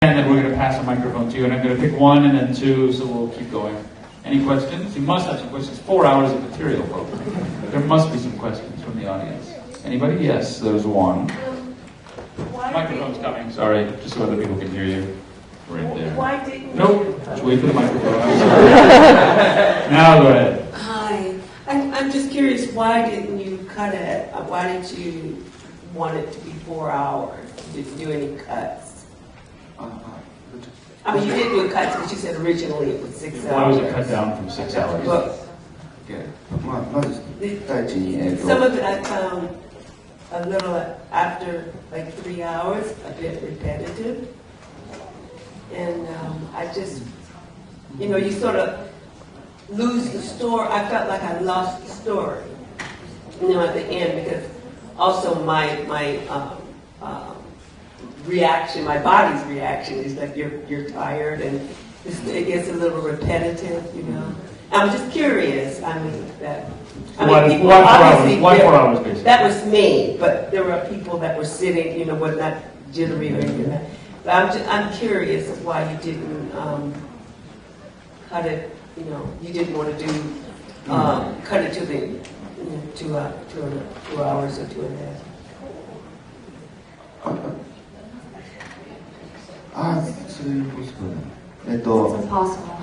And then we're going to pass the microphone to you, and I'm going to pick one and then two, so we'll keep going. Any questions? You must have some questions. 4 hours of material, folks. There must be some questions from the audience. Anybody? Yes, there's one. Microphone's coming, sorry, just so other people can hear you. Right there. Why didn't Nope, just wait for the microphone. Now go ahead. Hi. I'm just curious, why didn't you cut it? Why did you want it to be 4 hours? Did you do any cuts? I mean, you did do a cut, but you said originally it was 6 hours. Why was it cut down from 6 hours? Well, some of it I found a little after like 3 hours, a bit repetitive. And I just, you sort of lose the story. I felt like I lost the story, at the end, because also my reaction, my body's reaction is like you're tired and it gets a little repetitive, I'm just curious. I mean, why 4 hours basically? That was me, but there were people that were sitting, was not jittery or anything like that. But I'm curious of why you didn't cut it. You didn't want to do cut it to the 2 hours or 2.5. So impossible. It's impossible.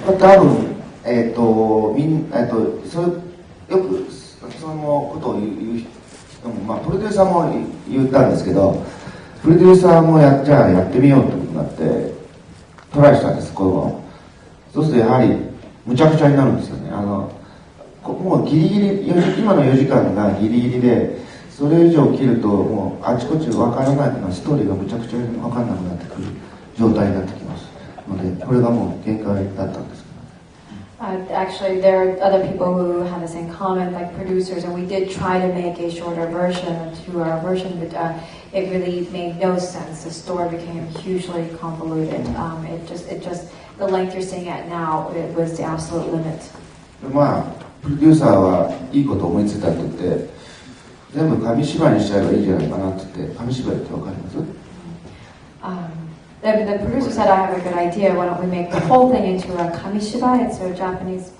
多分それよくそのことを言う人も、プロデューサーも言ったんですけど、プロデューサーもじゃあやってみようとなってトライしたんです、これを。そうするとやはりむちゃくちゃになるんですよね。もうギリギリ、今の4時間がギリギリで、それ以上切るともうあちこちわからないのストーリーがむちゃくちゃわからなくなってくる状態になってきますので、これがもう限界だったんです。Actually, there are other people who have the same comment, like producers, and we did try to make a shorter version, a 2-hour version, but it really made no sense. The story became hugely convoluted. It just, the length you're seeing at now, it was the absolute limit. プロデューサーはいいこと思いついたって言って、全部紙芝居にしちゃえばいいじゃないかなって言って、紙芝居ってわかります？The producer said, I have a good idea, why don't we make the whole thing into a kamishibai, it's a Japanese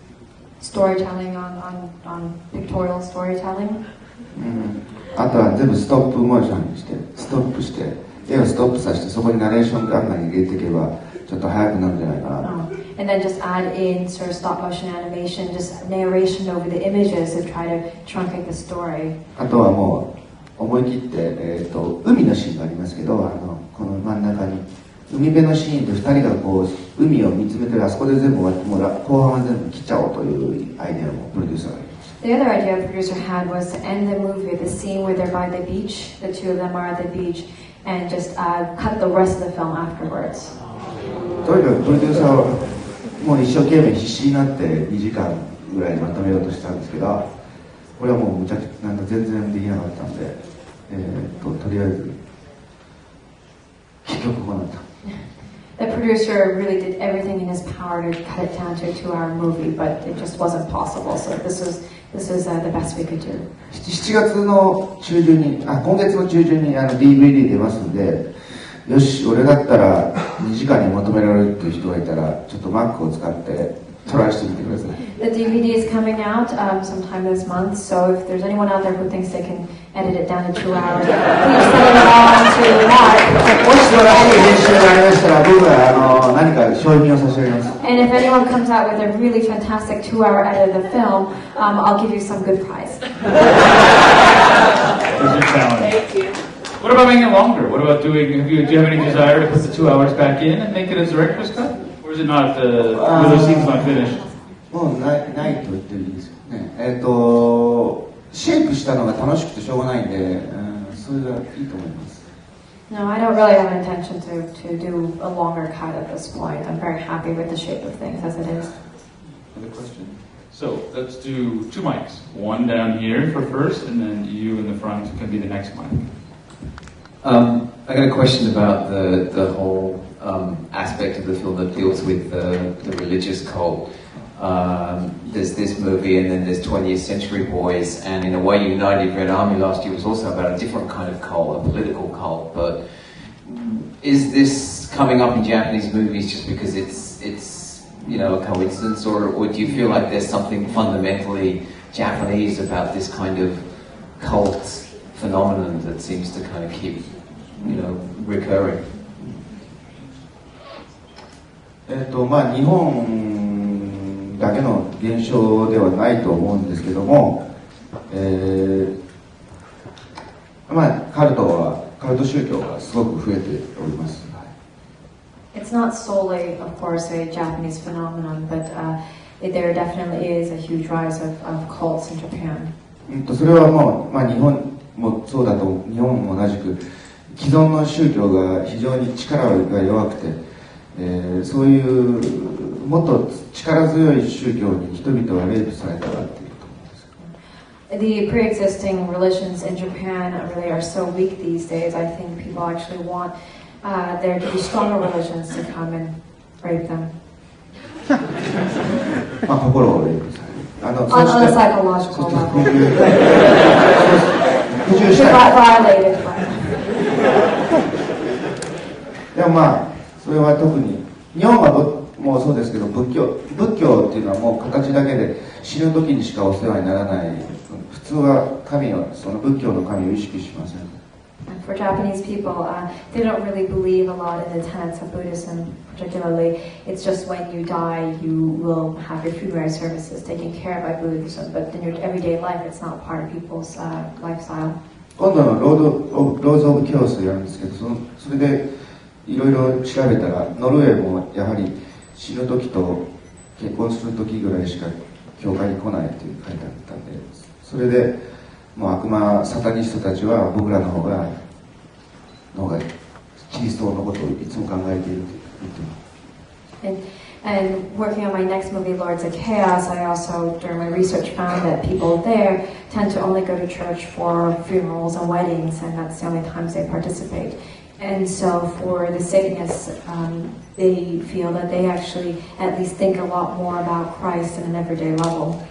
storytelling on pictorial storytelling. あとは全部ストップモーションにして、ストップして、絵をストップさせて、そこにナレーションガンガン入れていけば、ちょっと早くなるんじゃないかな。And then just add in sort of stop motion animation, just narration over the images to try to truncate the story. あとはもう思い切って、海のシーンがありますけど、この真ん中に海辺のシーンで2人がこう海を見つめてる、あそこで全部終わってもらう、後半は全部切っちゃおうというアイデアもプロデューサーがあります。The other idea the producer had was to end the movie with the scene where they're by the beach, the two of them are at the beach, and just cut the rest of the film afterwards. とにかくプロデューサーはもう一生懸命必死になって2時間ぐらいまとめようとしたんですけど、これはもう全然できなかったんで、とりあえず結局こうなった。The producer really did everything in his power to cut it down to a 2-hour movie, but it just wasn't possible. So this is the best we could do. 7月の中旬に、今月の中旬にDVD 出ますんで、よし、俺だったら2時間にまとめられるっていう人がいたら、ちょっと Mac を使ってトライしてみてください。The DVD is coming out sometime this month, so if there's anyone out there who thinks they can edit it down to 2 hours, please send it on to Mark. もし素晴らしい編集がありましたら、僕は何か商品を差し上げます。And if anyone comes out with a really fantastic 2-hour edit of the film, I'll give you some good prize. There's your challenge. Thank you. What about making it longer? What about do you have any desire to put the 2 hours back in and make it a director's cut? Or is it not, were those scenes not finished? もうないと言っていいですね。シェイプしたのが楽しくてしょうがないんで、それがいいと思います。No, I don't really have an intention to do a longer cut at this point. I'm very happy with the shape of things as it is. Another question? So let's do 2 mics. One down here for first, and then you in the front can be the next mic. I got a question about the whole aspect of the film that deals with the religious cult. there's this movie, and then there's 20th Century Boys, and in a way United Red Army last year was also about a different kind of cult, a political cult. But is this coming up in Japanese movies just because it's you know, a coincidence, or do you feel like there's something fundamentally Japanese about this kind of cult phenomenon that seems to kind of keep, you know, recurring? まあ日本だけの現象ではないと思うんですけども、まあカルト宗教がすごく増えております。It's not solely, of course, a Japanese phenomenon, but there definitely is a huge rise of cults in Japan. それはもう、まあ、日本もそうだと、日本も同じく既存の宗教が非常に力が弱くて、そういうもっと力強い宗教に人々はレイプされたらっていうと思うんです。The pre-existing religions in Japan really are so weak these days. I think people actually want there to be stronger religions to come and rape them. まあ心をレイプされる。On a psychological level. 服従したい。Violated. でもまあそれは特に日本はもうそうですけど、仏教っていうのはもう形だけで死ぬ時にしかお世話にならない。普通は神を、その仏教の神を意識しません。For Japanese people, they don't really believe a lot in the tenets of Buddhism, particularly. It's just when you die, you will have your funerary services taken care of by Buddhism, but in your everyday life, it's not part of people's lifestyle. 今度のローズ・オブ・キョースやるんですけど、それでいろいろ調べたら、ノルウェーもやはり死ぬ時と結婚する時ぐらいしか教会に来ないって書いてあったんで、それでもう悪魔サタニストたちは僕らの方がキリストのことをいつも考えていると言ってます。And working on my next movie, Lords of Chaos, I also, during my research, found that people there tend to only go to church for funerals and weddings, and that's the only times they participate. And so for the Satanists, they feel that they actually at least think a lot more about Christ at an everyday level.